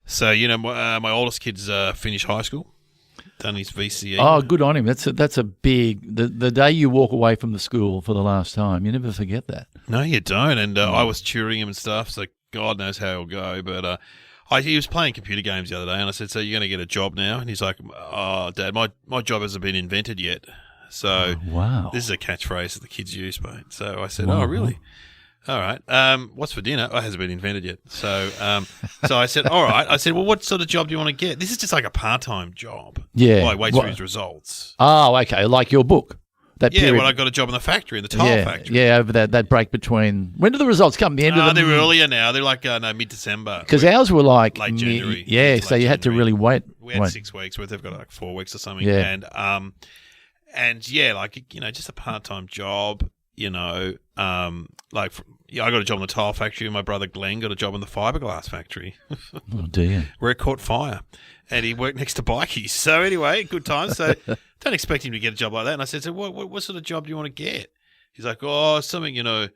So, my oldest kid's finished high school, done his VCE. Oh, good on him. That's a big... The day you walk away from the school for the last time, you never forget that. No, you don't. And I was tutoring him and stuff, so God knows how he'll go. But he was playing computer games the other day, and I said, so you're going to get a job now? And he's like, oh, Dad, my job hasn't been invented yet. So wow. This is a catchphrase that the kids use, mate. So I said, oh, really? All right. What's for dinner? Oh, it hasn't been invented yet. So I said, all right. I said, well, what sort of job do you want to get? This is just like a part-time job. Yeah. While he waits for his results. Oh, okay. Like your book. When I got a job in the factory, in the tile factory. Yeah, over that break between... When do the results come? The end of the... They're earlier now. They're like mid-December. Because ours were like... Late January. Yeah, so you had to really wait. We had 6 weeks, where they've got like 4 weeks or something. Yeah. And just a part-time job, I got a job in the tile factory, and my brother Glenn got a job in the fiberglass factory. Oh, dear. Where it caught fire. And he worked next to bikies. So anyway, good times. So don't expect him to get a job like that. And I said, so what sort of job do you want to get? He's like, something, I don't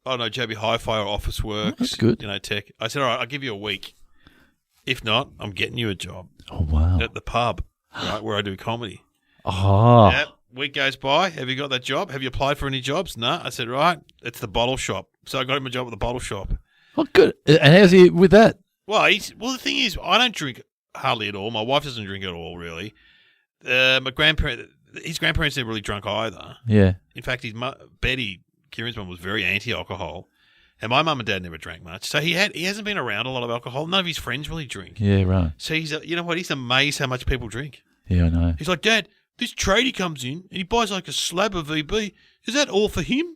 know, JB Hi-Fi or office work. That's good. Tech. I said, all right, I'll give you a week. If not, I'm getting you a job. Oh, wow. At the pub, right, where I do comedy. Oh. Yep. Week goes by. Have you got that job? Have you applied for any jobs? No. I said, right, it's the bottle shop. So I got him a job at the bottle shop. Oh, good. And how's he with that? Well, the thing is, I don't drink hardly at all. My wife doesn't drink at all, really. His grandparents never really drunk either. Yeah. In fact, Betty, Kieran's mum, was very anti-alcohol. And my mum and dad never drank much. So he hasn't been around a lot of alcohol. None of his friends really drink. Yeah, right. So he's amazed how much people drink. Yeah, I know. He's like, Dad, this tradie comes in and he buys like a slab of VB. Is that all for him?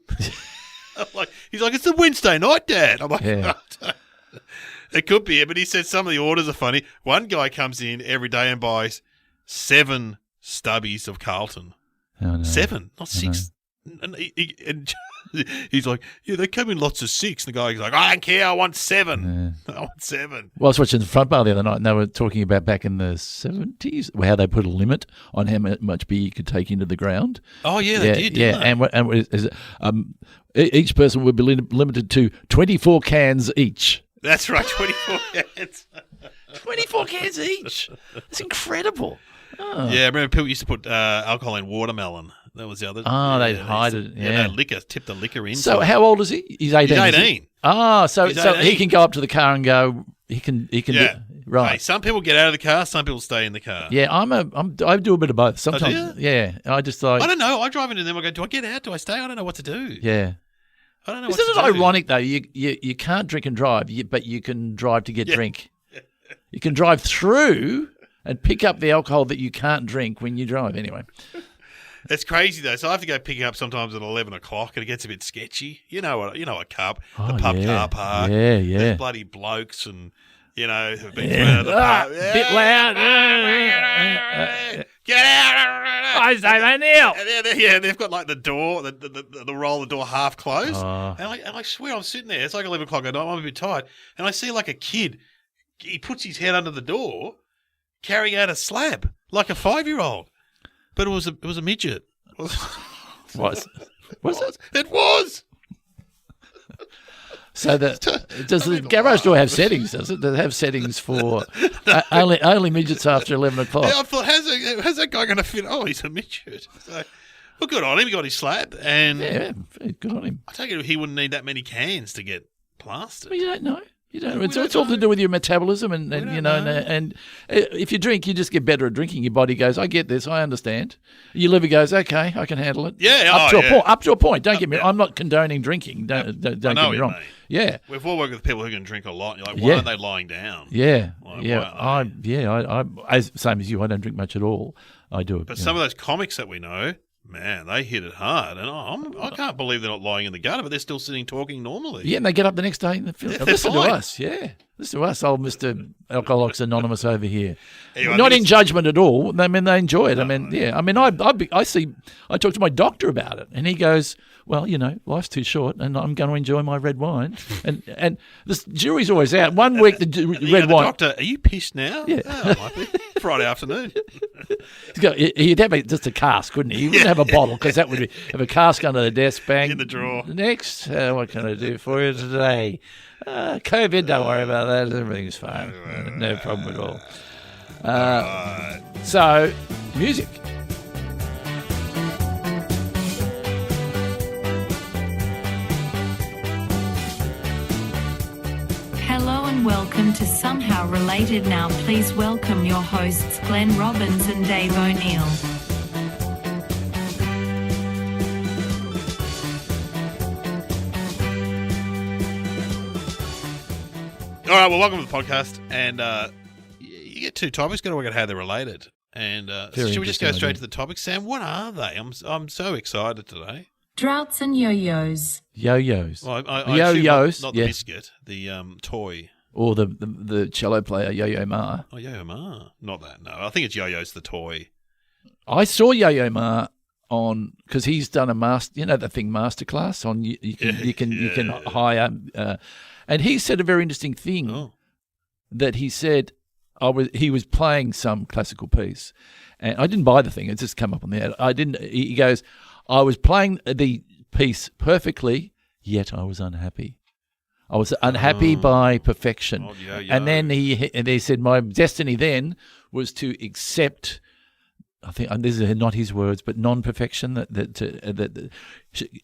He's like, it's a Wednesday night, Dad. I'm like, yeah. It could be, but he said some of the orders are funny. One guy comes in every day and buys 7 stubbies of Carlton. Oh, no. 7, not 6. And he's like, yeah, they come in lots of 6. The guy's like, I don't care, I want 7. Yeah. I want 7. Well, I was watching the front bar the other night, and they were talking about back in the 70s, how they put a limit on how much beer you could take into the ground. Oh, yeah, they did, didn't they? And each person would be limited to 24 cans each. That's right, 24 cans. 24 cans each. That's incredible. Oh. Yeah, I remember people used to put alcohol in watermelon. That was the other. Oh, they'd hide it. Yeah, tip the liquor in. So how old is he? He's 18. He's 18. Oh, so he can go up to the car and go. He can. Yeah. Right. Hey, some people get out of the car. Some people stay in the car. Yeah, I do a bit of both. Sometimes. Oh, do you? Yeah, I just like. I don't know. I drive into them. I go, do I get out? Do I stay? I don't know what to do. Yeah. I don't know. Isn't it ironic though? You can't drink and drive, but you can drive to get drink. You can drive through and pick up the alcohol that you can't drink when you drive. Anyway. It's crazy though. So I have to go pick it up sometimes at 11 o'clock, and it gets a bit sketchy. You know a pub, the pub car park. Yeah, yeah. There's bloody blokes and have been thrown out of the pub. Bit loud. Get out! I say that now. And they've got like the door, the roll of the door half closed. And I swear I'm sitting there. It's like 11 o'clock at night. I'm a bit tired, and I see like a kid. He puts his head under the door, carrying out a slab like a 5-year-old. But it was a midget. Was it? It was. So does the garage door have settings? Does it? Does it have settings for only midgets after 11 o'clock? Yeah, I thought, how's that guy going to fit? Oh, he's a midget. So, well, good on him. He got his slab, and yeah, good on him. I take it he wouldn't need that many cans to get plastered. Well, you don't know. You don't. It's all to do with your metabolism, and and if you drink, you just get better at drinking. Your body goes, I get this, I understand. Your liver goes, okay, I can handle it. Yeah, up to a point. Don't get me. I'm not condoning drinking. Don't get me wrong. Mate. Yeah, we've all worked with people who can drink a lot. You're like, why aren't they lying down? Yeah, I same as you. I don't drink much at all. I do it. But some of those comics that we know, man, they hit it hard, and I can't believe they're not lying in the gutter, but they're still sitting talking normally. Yeah, and they get up the next day and listen to us. Yeah, listen to us, old Mr. Alcoholics Anonymous over here. Anyway, not in judgment at all. I mean, they enjoy it. I talked to my doctor about it, and he goes, well, life's too short, and I'm going to enjoy my red wine. and the jury's always out. 1 week, red wine. Doctor, are you pissed now? Yeah. Oh, might be. Friday afternoon. He'd have just a cask, wouldn't he? He wouldn't have a bottle, because that would be have a cask under the desk, bang. In the drawer. Next, what can I do for you today? COVID, don't worry about that. Everything's fine. No problem at all. So, music. Hello and welcome to Somehow Related. Now please welcome your hosts Glenn Robbins and Dave O'Neill. All right, well, welcome to the podcast. And you get two topics. Got to work out how they're related. And should we just go straight to the topic, Sam? What are they? I'm so excited today. Droughts and Yo Yos. Yo Yos. Well, I Yo assume Yos. not the biscuit, the toy. Or the cello player Yo Yo Ma. Oh, Yo Yo Ma. Not that. No, I think it's Yo Yo's the toy. I saw Yo Yo Ma on because he's done a masterclass on you can hire. And he said a very interesting thing that he said he was playing some classical piece, and I didn't buy the thing. It just come up on the ad. He goes, I was playing the piece perfectly, yet I was unhappy. I was unhappy by perfection. Oh, yo. And then he said my destiny then was to accept. I think these are not his words, but non-perfection. That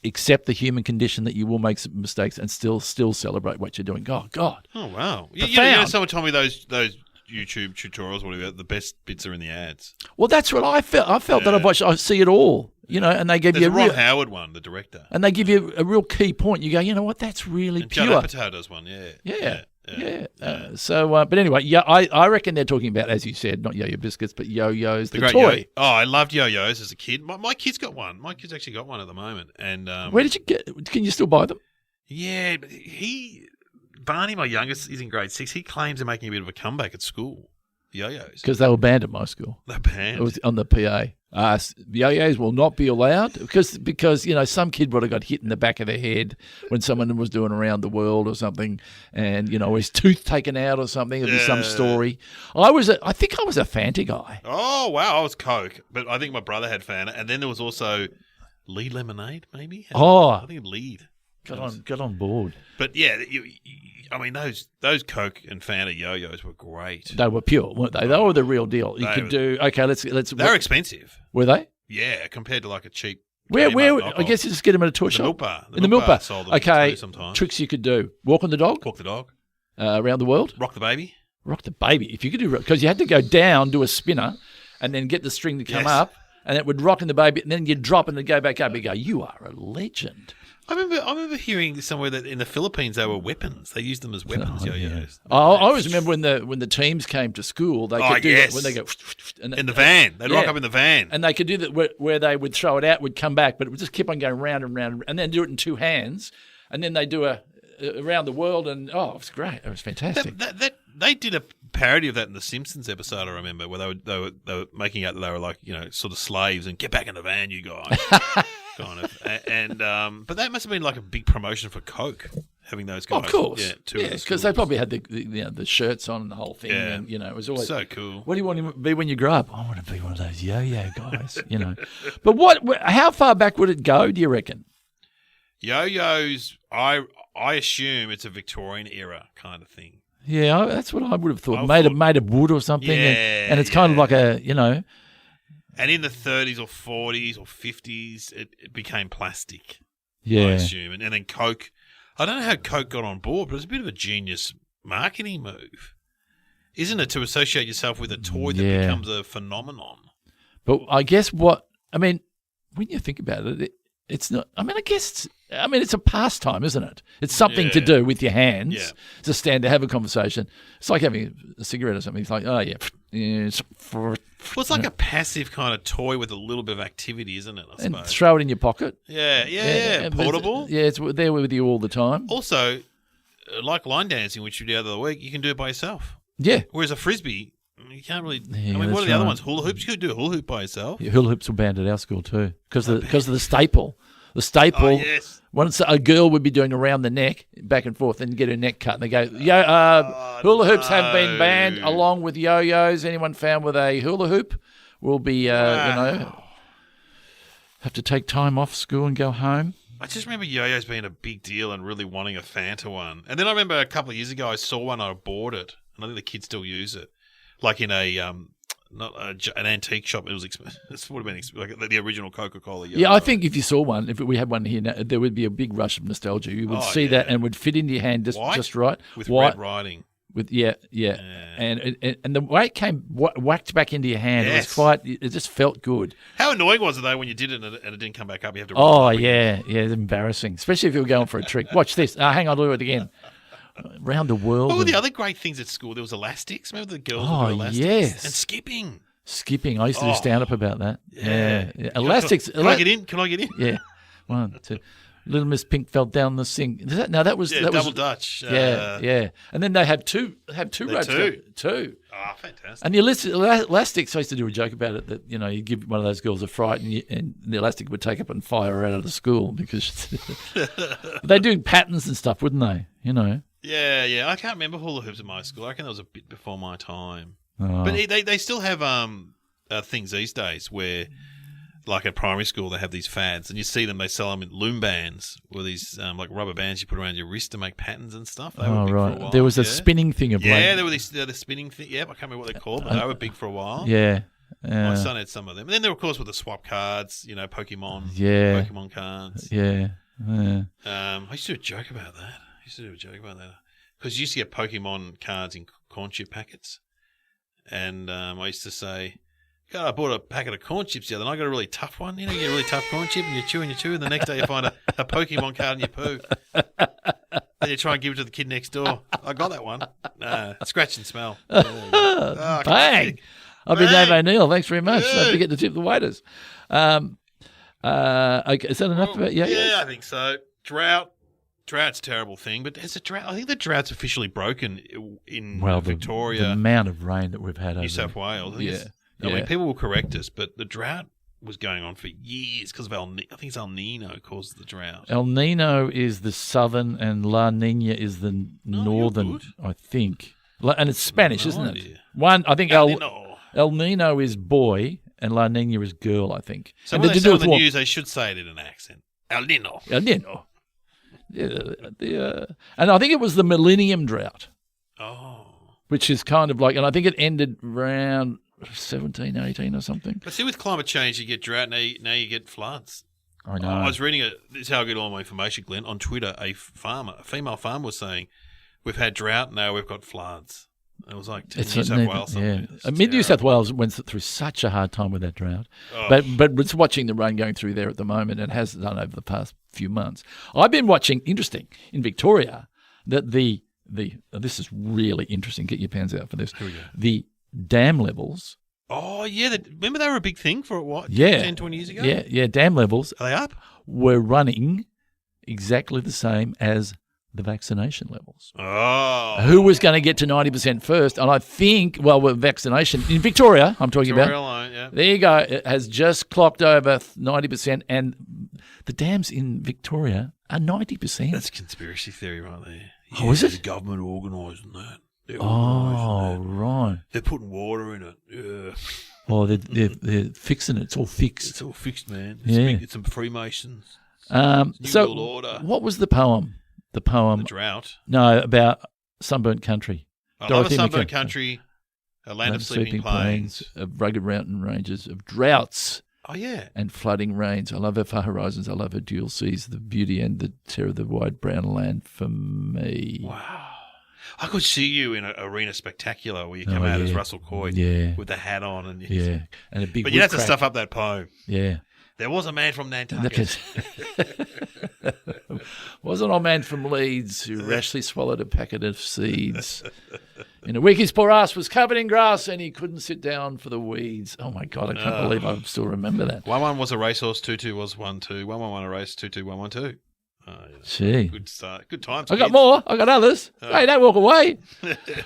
accept the human condition that you will make some mistakes and still celebrate what you're doing. God. Oh wow! Yeah, someone told me those YouTube tutorials, whatever. The best bits are in the ads. Well, that's what I felt. I felt that I see it all. And they give There's you a Ron Howard one, the director, and they give you a real key point. You go, you know what? That's really and pure. Judd Apatow does one, yeah. But anyway, I reckon they're talking about, as you said, not yo-yo biscuits, but yo-yos, the toy. I loved yo-yos as a kid. My kid's got one. My kid's actually got one at the moment. And where did you get? Can you still buy them? Yeah, but Barney, my youngest, is in grade 6. He claims they're making a bit of a comeback at school. Yo-yos, because they were banned at my school. They're banned. It was on the PA. Yo-yos will not be allowed because some kid would have got hit in the back of their head when someone was doing around the world or something, and his tooth taken out or something. It'd be some story. I think I was a Fanta guy. Oh wow, I was Coke, but I think my brother had Fanta, and then there was also Lead lemonade, maybe. I think Lead. Got on board. But yeah, those Coke and Fanta yo-yos were great. They were pure, weren't they? They were the real deal. Let's. They were expensive. Were they? Yeah, compared to like a cheap. Where? I guess you just get them at a toy shop. Milk bar. In the milk bar. Sold them okay. Sometimes. Tricks you could do: walk on the dog. Walk the dog. Around the world. Rock the baby. Rock the baby. If you could do, because you had to go down, do a spinner, and then get the string to come up, and it would rock in the baby, and then you'd drop and it'd go back up. You go, you are a legend. I remember hearing somewhere that in the Philippines they were weapons. They used them as weapons. Yo-yos. I always remember when the teams came to school, they could do that when they go in the van. They'd rock up in the van, and they could do that where they would throw it out, would come back, but it would just keep on going round and round, and then do it in two hands, and then they do around the world, and it was great. It was fantastic. They did a parody of that in the Simpsons episode. I remember where they were making out that they were like sort of slaves and get back in the van, you guys. Kind of, but that must have been like a big promotion for Coke, having those guys. Of course, because they probably had the shirts on and the whole thing, and it was always so cool. What do you want to be when you grow up? I want to be one of those yo-yo guys, But how far back would it go? Do you reckon? Yo-yos, I assume it's a Victorian era kind of thing. Yeah, that's what I would have thought. Made of wood or something, and it's kind of like a. And in the 30s or 40s or 50s, it became plastic, I assume. And then Coke, I don't know how Coke got on board, but it's a bit of a genius marketing move, isn't it, to associate yourself with a toy that becomes a phenomenon? But I guess when you think about it, it's not, I guess it's a pastime, isn't it? It's something to do with your hands. Yeah. To stand to have a conversation. It's like having a cigarette or something. It's like, it's like a passive kind of toy with a little bit of activity, isn't it? I suppose. And throw it in your pocket. Yeah. Portable. It's there with you all the time. Also, like line dancing, which you did the other week, you can do it by yourself. Yeah. Whereas a frisbee, you can't really. What are the other ones? Hula hoops. You could do a hula hoop by yourself. Yeah, hula hoops were banned at our school too because of the staple. The staple. Oh, yes. Once a girl would be doing around the neck, back and forth, and get her neck cut, and they go, hula hoops have been banned along with yo-yos. Anyone found with a hula hoop will be, have to take time off school and go home. I just remember yo-yos being a big deal and really wanting a Fanta one. And then I remember a couple of years ago I saw one, I bought it. and I think the kids still use it, like in a an antique shop. It was it would have been like the original Coca-Cola. Yeah, I think if you saw one, if we had one here now, there would be a big rush of nostalgia. You would see that and would fit into your hand just right. With red writing. With and the way it came whacked back into your hand, it just felt good. How annoying was it though when you did it and it didn't come back up? You have to. It's embarrassing, especially if you were going for a trick. Watch this. Hang on, I'll do it again. Around the world. What were the other great things at school? There was elastics. Remember the girls with elastics? Yes. And skipping. Skipping. I used to do stand-up about that. Yeah. Elastics. Can I get in? Can I get in? Yeah. 1, 2. Little Miss Pink fell down the sink. That was double Dutch. Yeah. And then they have two ropes. Two. Oh, fantastic. And the elastics, I used to do a joke about it that, you give one of those girls a fright and the elastic would take up and fire her out of the school because they do patterns and stuff, wouldn't they? Yeah. I can't remember hula hoops at my school. I reckon that was a bit before my time. Oh. But they still have things these days where, like at primary school, they have these fads, and you see them. They sell them in loom bands, or these like rubber bands you put around your wrist to make patterns and stuff. They were big for a while. There was a spinning thing of there were these the spinning thing. Yeah, I can't remember what they're called, but they were big for a while. Yeah. My son had some of them, and then there, of course, were the swap cards. Pokemon. Yeah. Pokemon cards. Yeah. I used to do a joke about that. Because you used to get Pokemon cards in corn chip packets, and I used to say, God, I bought a packet of corn chips the other night. I got a really tough one. You get a really tough corn chip and you chew, and the next day you find a Pokemon card in your poo. Then you try and give it to the kid next door. I got that one. Scratch and smell. Bang! I've been Dave O'Neill. Thanks very much. Don't forget to tip the waiters. Okay, is that enough about Yeah, I think so. Drought's a terrible thing, but there's a drought. I think the drought's officially broken in Victoria. The amount of rain that we've had over New South Wales. I mean, people will correct us, but the drought was going on for years because of I think it's El Nino caused the drought. El Nino is the southern and La Nina is the northern, I think. And it's Spanish, isn't it? I think El Nino is boy and La Nina is girl, I think. So when they say on the news, they should say it in an accent. El Nino. El Nino. Yeah, and I think it was the Millennium Drought. Oh. Which is kind of like, and I think it ended around 17, 18 or something. But see, with climate change, you get drought, now you get floods. I know. I was reading this is how I get all my information, Glenn. On Twitter, a female farmer was saying, we've had drought, now we've got floods. And it was like New South Wales. Yeah. New South Wales went through such a hard time with that drought. Oh. But it's watching the rain going through there at the moment and has done over the past few months. I've been watching, interesting, in Victoria, that this is really interesting. Get your pens out for this. Here we go. The dam levels. Oh, yeah. Remember they were a big thing for, 10, 20 years ago? Yeah, dam levels. Are they up? Were running exactly the same as the vaccination levels. Oh. Who was going to get to 90% first? And I think, with vaccination, in Victoria, I'm talking about. Alone, yeah. There you go. It has just clocked over 90%, and the dams in Victoria are 90%. That's a conspiracy theory right there. Oh, is it? The government organising that. Right. They're putting water in it. Yeah. Oh, they're fixing it. It's all fixed. It's all fixed, man. It's some Freemasons. So, World Order. What was the poem? The drought. No, about sunburnt country. I love a sunburnt country, a land of sleeping plains, of rugged mountain ranges, of droughts. Oh yeah, and flooding rains. I love her far horizons. I love her dual seas, the beauty and the terror of the wide brown land for me. Wow. I could see you in an arena spectacular where you come out as Russell Coy with the hat on and and a big. But you'd have to stuff up that poem. Yeah. There was a man from Nantucket. Was an old man from Leeds who rashly swallowed a packet of seeds. In a week his poor ass was covered in grass and he couldn't sit down for the weeds. Oh, my God, I can't believe I still remember that. 1-1 was a racehorse, 2-2 was 1-2. 1-1 a race, 2-2, 1-1-2. Oh, yeah. Gee. Good start. Good times. I got more. I got others. Hey, don't walk away.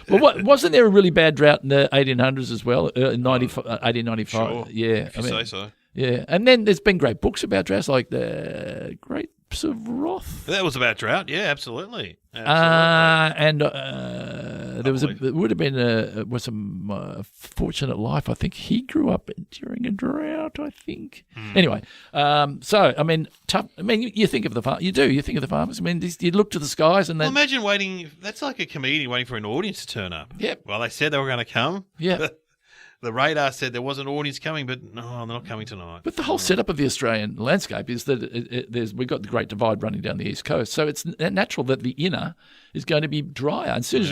Well, wasn't there a really bad drought in the 1800s as well, 1895? Sure. Yeah. If you say so. Yeah, and then there's been great books about droughts, like the Grapes of Wrath. That was about drought, yeah, absolutely. And There would have been a fortunate life. I think he grew up during a drought. I think. Anyway, so I mean, tough. I mean, you think of the farm. You do. You think of the farmers. I mean, you look to the skies and then. Well, imagine waiting. That's like a comedian waiting for an audience to turn up. Yep. Well, they said they were going to come. Yeah. The radar said there was an audience coming, but no, they're not coming tonight. But the whole setup of the Australian landscape is that we've got the Great Divide running down the east coast, so it's natural that the inner is going to be drier. And as soon as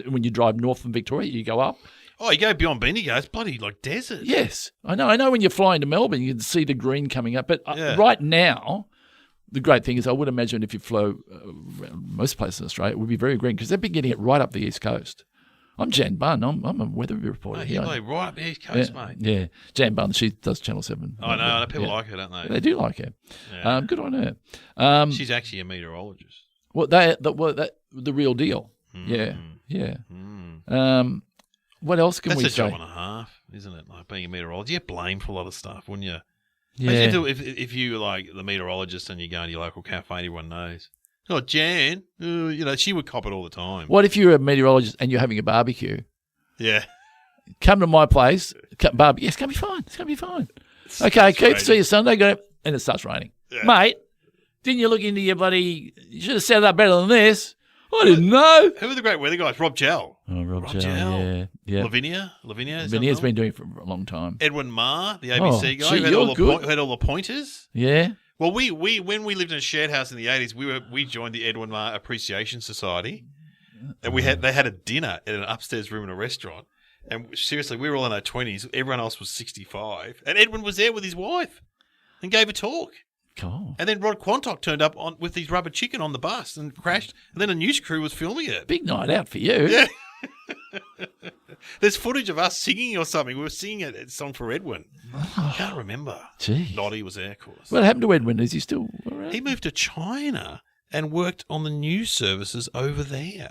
when you drive north from Victoria, you go up. Oh, you go beyond Bendigo, it's bloody like desert. Yes, I know. I know when you're flying to Melbourne, you can see the green coming up. But right now, the great thing is I would imagine if you flew most places in Australia, it would be very green because they've been getting it right up the east coast. I'm Jan Bunn. I'm a weather reporter. Mate, you're right up the east coast, mate. Yeah, Jan Bunn. She does Channel 7. I know. People like her, don't they? They do like her. Yeah. Good on her. She's actually a meteorologist. Well, the real deal. Yeah. What else can we say? That's a job and a half, isn't it? Like being a meteorologist, you get blamed for a lot of stuff, wouldn't you? Yeah. Imagine if you were like the meteorologist and you go to your local cafe and everyone knows. Oh, Jan, she would cop it all the time. What if you're a meteorologist and you're having a barbecue? Yeah. Come to my place, barbecue. It's going to be fine. It's going to be fine. Okay, Keith, see you Sunday. And it starts raining. Yeah. Mate, didn't you look into your bloody... You should have set it up better than this. I didn't know. Who are the great weather guys? Rob Gell. Oh, Rob Gell. Yeah. Lavinia. Lavinia's been doing it for a long time. Edwin Maher, the ABC guy. Who had all the pointers. Yeah. Well, we when we lived in a shared house in the 80s, we joined the Edwin Maher Appreciation Society, and they had a dinner in an upstairs room in a restaurant. And seriously, we were all in our 20s. Everyone else was 65, and Edwin was there with his wife, and gave a talk. Cool. And then Rod Quantock turned up with his rubber chicken on the bus and crashed. And then a news crew was filming it. Big night out for you. Yeah. There's footage of us singing or something. We were singing a song for Edwin. I can't remember. Gee. Noddy was there, of course. What happened to Edwin? Is he still around? He moved to China and worked on the news services over there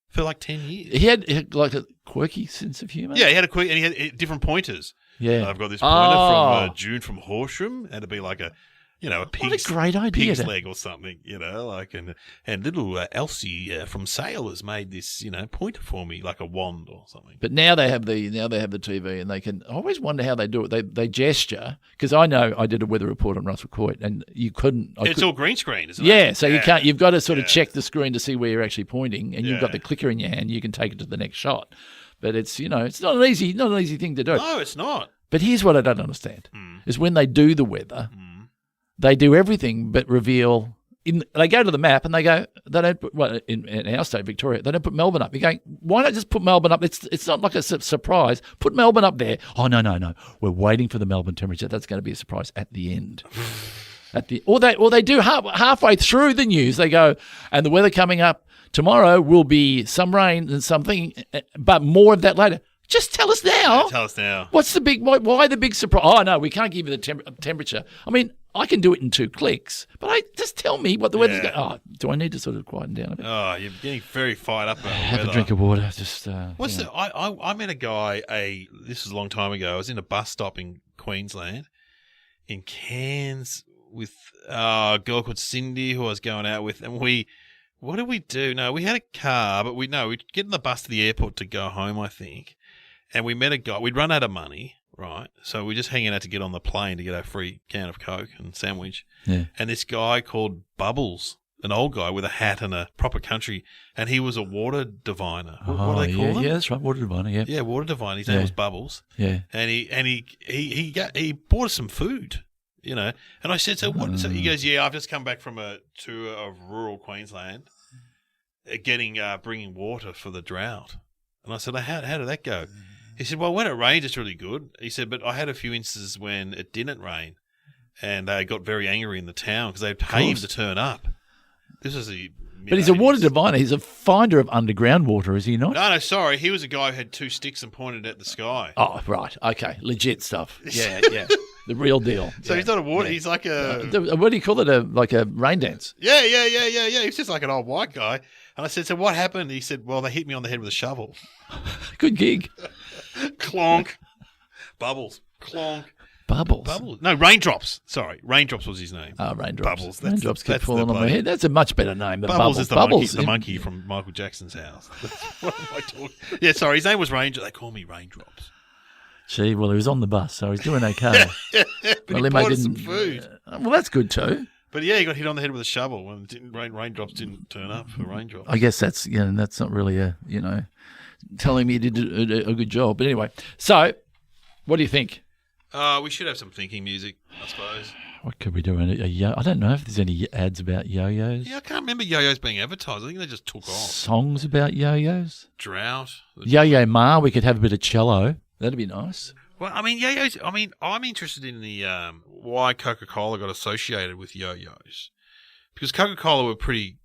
for like 10 years. He had like a quirky sense of humour? Yeah, he had and he had different pointers. Yeah. I've got this pointer from June from Horsham, and it'd be like a pig's, what a great idea. Pig's leg or something, and little Elsie from Sailors made this, pointer for me, like a wand or something. But now they have the TV, and they can. I always wonder how they do it. They gesture, because I know I did a weather report on Russell Coit, and you couldn't. It's all green screen, isn't it? Yeah, so you can't. You've got to sort of check the screen to see where you're actually pointing, and you've got the clicker in your hand. You can take it to the next shot, but it's it's not an easy thing to do. No, it's not. But here's what I don't understand: is when they do the weather. They do everything but reveal. They go to the map and they don't put, in our state, Victoria, they don't put Melbourne up. You're going, why not just put Melbourne up? It's not like a surprise. Put Melbourne up there. Oh, no. We're waiting for the Melbourne temperature. That's going to be a surprise at the end. Or they do halfway through the news. They go, and the weather coming up tomorrow will be some rain and something, but more of that later. Just tell us now. Yeah, tell us now. What's the why the big surprise? Oh, no, we can't give you the temperature. I mean, I can do it in 2 clicks, but just tell me what the weather's going. Oh, do I need to sort of quieten down a bit? Oh, you're getting very fired up about the Have weather. a drink of water. Just I met a guy. This was a long time ago. I was in a bus stop in Queensland, in Cairns, with a girl called Cindy who I was going out with, and what did we do? No, we had a car, but we'd get in the bus to the airport to go home, I think, and we met a guy. We'd run out of money. Right, so we're just hanging out to get on the plane to get our free can of Coke and sandwich. Yeah. And this guy called Bubbles, an old guy with a hat and a proper country, and he was a water diviner. What do they call him? Yeah, that's right, water diviner. Yeah, yeah, water diviner. His name was Bubbles. Yeah, and he bought us some food, And I said, so what? So he goes, yeah, I've just come back from a tour of rural Queensland, bringing water for the drought. And I said, how did that go? He said, well, when it rains, it's really good. He said, but I had a few instances when it didn't rain, and they got very angry in the town because they paid him to turn up. This is But he's a water diviner. He's a finder of underground water, is he not? No, sorry. He was a guy who had 2 sticks and pointed at the sky. Oh, right. Okay. Legit stuff. Yeah. The real deal. So he's not a water. He's like what do you call it? Like a rain dance? Yeah. He's just like an old white guy. And I said, so what happened? He said, well, they hit me on the head with a shovel. Good gig. Clonk. Bubbles. Clonk. Bubbles. Bubbles. No, Raindrops. Sorry, Raindrops was his name. Raindrops. Bubbles. Raindrops keep falling on my head. That's a much better name than Bubbles. Is Bubbles. the monkey from Michael Jackson's house. What am I talking? Yeah, sorry, his name was Raindrops. They call me Raindrops. Gee, well, he was on the bus, so he's doing okay. But he bought us some food. Well, that's good too. But yeah, he got hit on the head with a shovel when Raindrops didn't turn up for Raindrops. I guess that's that's not really telling me you did a good job. But anyway, so what do you think? We should have some thinking music, I suppose. What could we do? I don't know if there's any ads about yo-yos. Yeah, I can't remember yo-yos being advertised. I think they just took off. Songs about yo-yos? Drought. Yo-yo Ma, we could have a bit of cello. That'd be nice. Well, I mean, yo-yos. I mean, I'm interested in the why Coca-Cola got associated with yo-yos, because Coca-Cola were pretty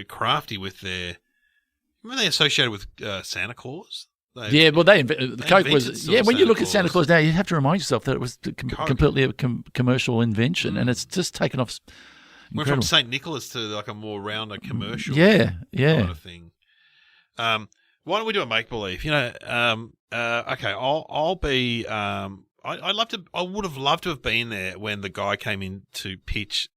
crafty with their. Remember they associated with Santa Claus. The Coke was. Yeah, when you look at Santa Claus now, you have to remind yourself that it was completely a commercial invention, and it's just taken off. Went from St. Nicholas to like a more rounder commercial. kind of thing. Why don't we do a make believe? Okay, I'll be. I would have loved to have been there when the guy came in to pitch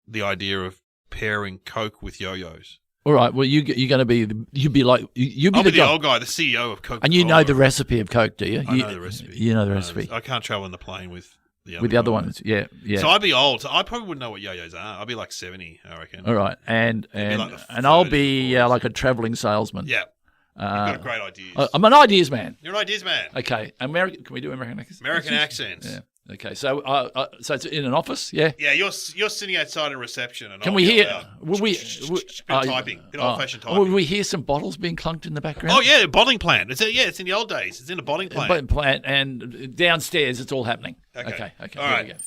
the idea of pairing Coke with yo-yos. All right. Well, you're going to be. You'd be like. I'll be the old guy, the CEO of Coca-Cola. And you know the recipe of Coke, do you? I know the recipe. You know the recipe. I can't travel in the plane with the other with the other ones. Yeah. So I'd be old. So I probably wouldn't know what yo-yos are. I'd be like 70, I reckon. All right. And I'll be like a traveling salesman. Yeah. You've got great ideas. I'm an ideas man. You're an ideas man. Okay. Can we do American accents? American accents. Yeah. Okay. So so it's in an office, yeah? Yeah, you're sitting outside in reception. And can we hear? Typing. Old-fashioned typing. Will we hear some bottles being clunked in the background? Oh, yeah, bottling plant. It's in the old days. It's in a bottling plant. And downstairs it's all happening. Okay. All right. Here we go.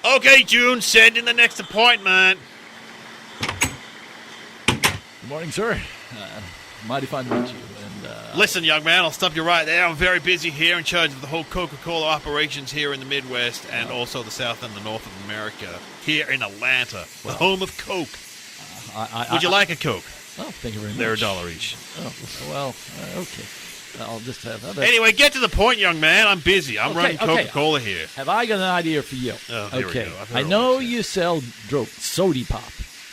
Okay, June, send in the next appointment. Good morning, sir. Mighty fine to meet you. And listen, young man, I'll stop you right there. I'm very busy here, in charge of the whole Coca-Cola operations here in the Midwest and also the South and the North of America, here in Atlanta, the home of Coke. Would you like a Coke? Oh, thank you very much. They're $1 each. Oh, well, okay. I'll just have that. Anyway, get to the point, young man. I'm busy. I'm running Coca-Cola here. Have I got an idea for you? Oh, here we go. I know you sell sody pop.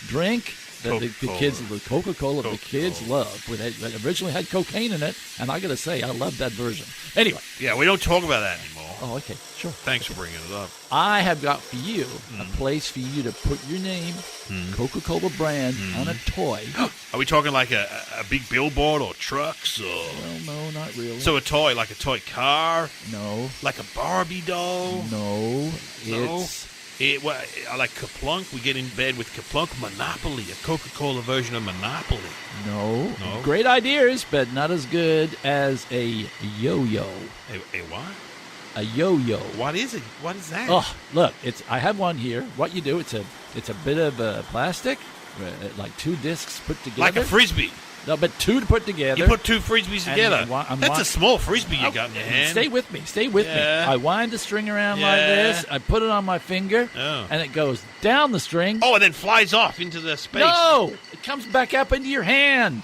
Drink that the kids, the Coca-Cola the kids love. It originally had cocaine in it, and I got to say, I love that version. Anyway. Yeah, we don't talk about that anymore. Oh, okay, sure. Thanks for bringing it up. I have got for you a place for you to put your name, Coca-Cola brand, on a toy. Are we talking like a big billboard or trucks? Or... Well, no, not really. So a toy, like a toy car? No. Like a Barbie doll? No. Like Kaplunk, we get in bed with Kaplunk. Monopoly, a Coca-Cola version of Monopoly. No. Great ideas, but not as good as a yo-yo. A what? A yo-yo. What is it? What is that? Oh, look, I have one here. What you do, it's a bit of plastic, like two discs put together. Like a Frisbee. No, but two to put together. You put two Frisbees together. That's a small Frisbee you got in your hand. Stay with me. I wind the string around like this. I put it on my finger, and it goes down the string. Oh, and then flies off into the space. No! It comes back up into your hand.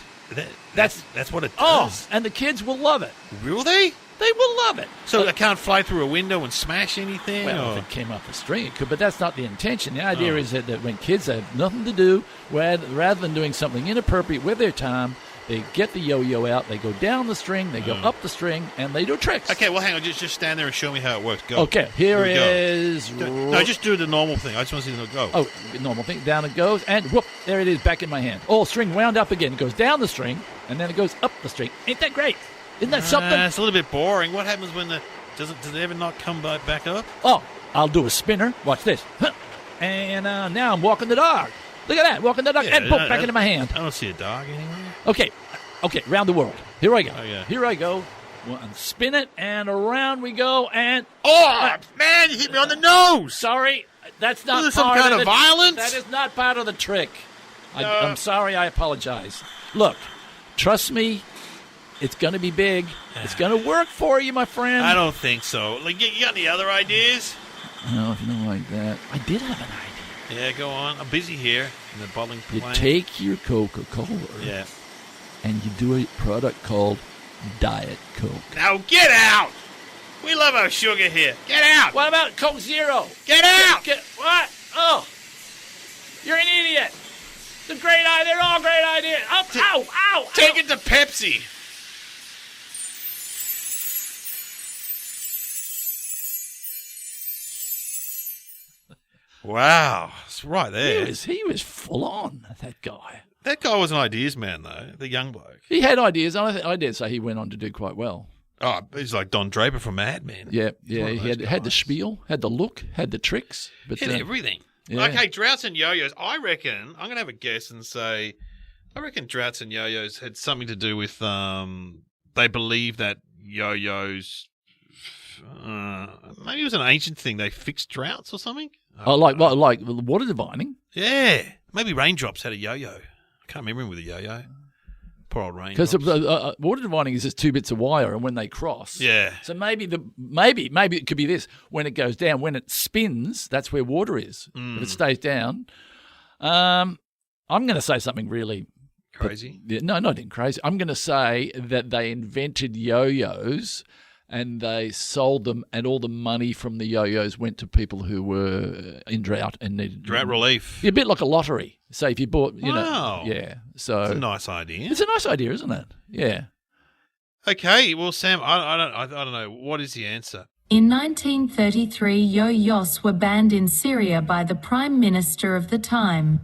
That's what it does. Oh, and the kids will love it. Will they? They will love it. So it can't fly through a window and smash anything? Well, if it came off the string, it could, but that's not the intention. The idea is that when kids have nothing to do, rather than doing something inappropriate with their time, they get the yo-yo out, they go down the string, they go up the string, and they do tricks. Okay, well, hang on. Just stand there and show me how it works. Go. Okay, here is... No, just do the normal thing. I just want to see it go. Oh, normal thing. Down it goes, and whoop, there it is back in my hand. Oh, string wound up again. It goes down the string, and then it goes up the string. Ain't that great? Isn't that something? It's a little bit boring. What happens when does it ever not come back up? Oh, I'll do a spinner. Watch this. And now I'm walking the dog. Look at that, walking the dog, and boom, back into my hand. I don't see a dog anywhere. Okay, round the world. Here I go. Oh, yeah. Here I go. Well, spin it, and around we go, and... Oh, man, you hit me on the nose! Sorry, that's not Is there some kind of violence? That is not part of the trick. I'm sorry, I apologize. Look, trust me, it's going to be big. It's going to work for you, my friend. I don't think so. Like, you got any other ideas? No, if you don't like that. I did have an idea. Yeah, go on. I'm busy here in the bottling You plant. take your Coca-Cola Yeah. and you do a product called Diet Coke. Now get out! We love our sugar here. Get out! What about Coke Zero? Get out! What? Oh, you're an idiot. They're great ideas. They're all great ideas. Ow! Take it to Pepsi. Wow, it's right there. He was full on, that guy. That guy was an ideas man, though. The young bloke. He had ideas. I dare say he went on to do quite well. Oh, he's like Don Draper from Mad Men. Yeah. one of He those had the guys. spiel, had the look, had the tricks. But Had everything. yeah. Okay, Droughts and Yo-Yos. I reckon, I'm going to have a guess and say, I reckon Droughts and Yo-Yos had something to do with, they believe that yo-yos, maybe it was an ancient thing. They fixed droughts or something. like water divining. Yeah. Maybe Raindrops had a yo-yo. I can't remember him with a yo-yo. Poor old Raindrops. Because water divining is just two bits of wire, and when they cross, Yeah. So maybe it could be this: when it goes down, when it spins, that's where water is. If it stays down, I'm going to say something really Crazy. no, not in crazy. I'm going to say that they invented yo-yos, and they sold them, and all the money from the yo-yos went to people who were in drought and needed Drought relief. Yeah, a bit like a lottery. Say if you bought, Wow. yeah. So It's a nice idea. it's a nice idea, isn't it? Yeah. Okay, well, Sam, I don't know. What is the answer? In 1933, yo-yos were banned in Syria by the Prime Minister of the time.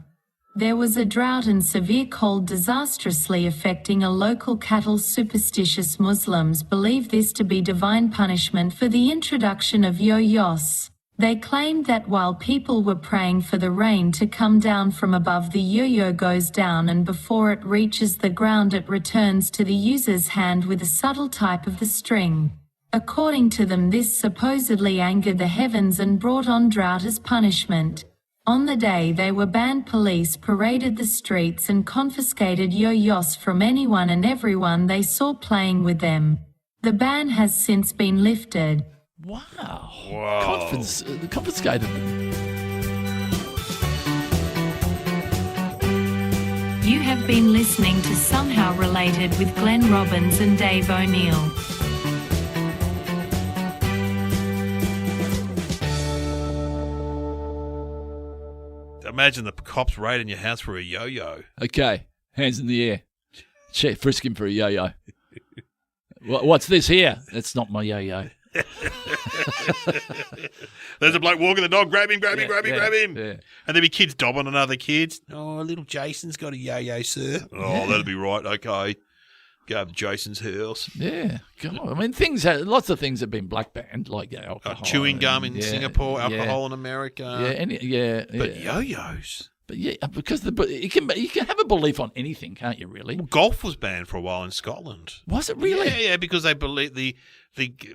There was a drought and severe cold disastrously affecting a local cattle. Superstitious Muslims believe this to be divine punishment for the introduction of yo-yos. They claimed that while people were praying for the rain to come down from above, the yo-yo goes down, and before it reaches the ground it returns to the user's hand with a subtle type of the string. According to them, this supposedly angered the heavens and brought on drought as punishment. On the day they were banned, police paraded the streets and confiscated yo-yos from anyone and everyone they saw playing with them. The ban has since been lifted. Wow. Whoa. Confiscated them. You have been listening to Somehow Related with Glenn Robbins and Dave O'Neill. Imagine the cops raiding your house for a yo-yo. Okay, hands in the air. Frisk him for a yo-yo. What's this here? That's not my yo-yo. There's a bloke walking the dog. Grab him. Yeah. And there'd be kids dobbing on other kids. Oh, little Jason's got a yo-yo, sir. Oh, Yeah. that'll be right. Okay. Go up to Jason's house. Yeah, God. I mean, lots of things have been black banned, like alcohol, Chewing gum in yeah, Singapore, alcohol yeah. in America. But Yo-yos. But yeah, because you can have a belief on anything, can't you? Really? Well, golf was banned for a while in Scotland. Was it really? Yeah, because they believe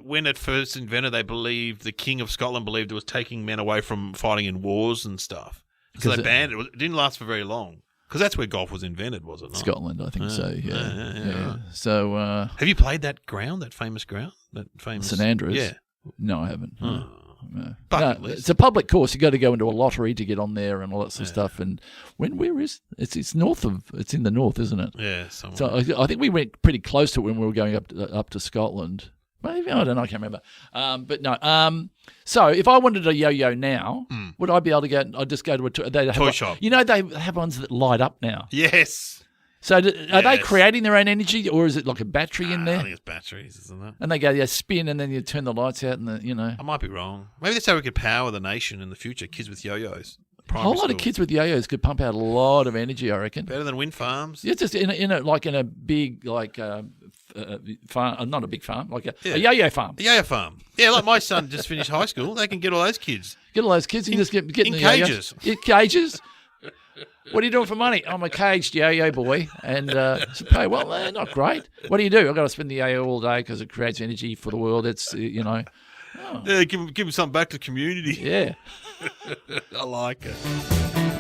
when it first invented, they believed the King of Scotland believed it was taking men away from fighting in wars and stuff. So they banned it. It didn't last for very long. Because that's where golf was invented, was it not? Scotland, I think so. Yeah. Yeah. So Have you played that ground, that famous ground? That famous St Andrews? Yeah. No, I haven't. Oh. No. Bucket No, list. it's a public course. You got to go into a lottery to get on there and all that sort of stuff. And where is it's north of? It's in the north, isn't it? Yeah, somewhere. So I think we went pretty close to it when we were going up to Scotland. Maybe, I don't know, I can't remember. But no. So if I wanted a yo-yo now, would I be able to go? I'd just go to a Toy shop. You know, they have ones that light up now. Yes. So are they Yes. creating their own energy, or is it like a battery in I there? think it's batteries, isn't it? And they go, spin, and then you turn the lights out, and I might be wrong. Maybe that's how we could power the nation in the future. Kids with yo-yos. a whole lot of kids with yo-yos could pump out a lot of energy, I reckon. Better than wind farms. Yeah, just in a big farm, not a big farm, like a yo-yo farm. A yo-yo farm. Yeah, like my son just finished high school. They can get all those kids. Get all those kids and just get in the cages. Yo-yos. In cages. What are you doing for money? I'm a caged yo-yo boy, and pay well. Not great. What do you do? I've got to spend the yo-yo all day because it creates energy for the world. It's Yeah, give them something back to the community. yeah. I like it.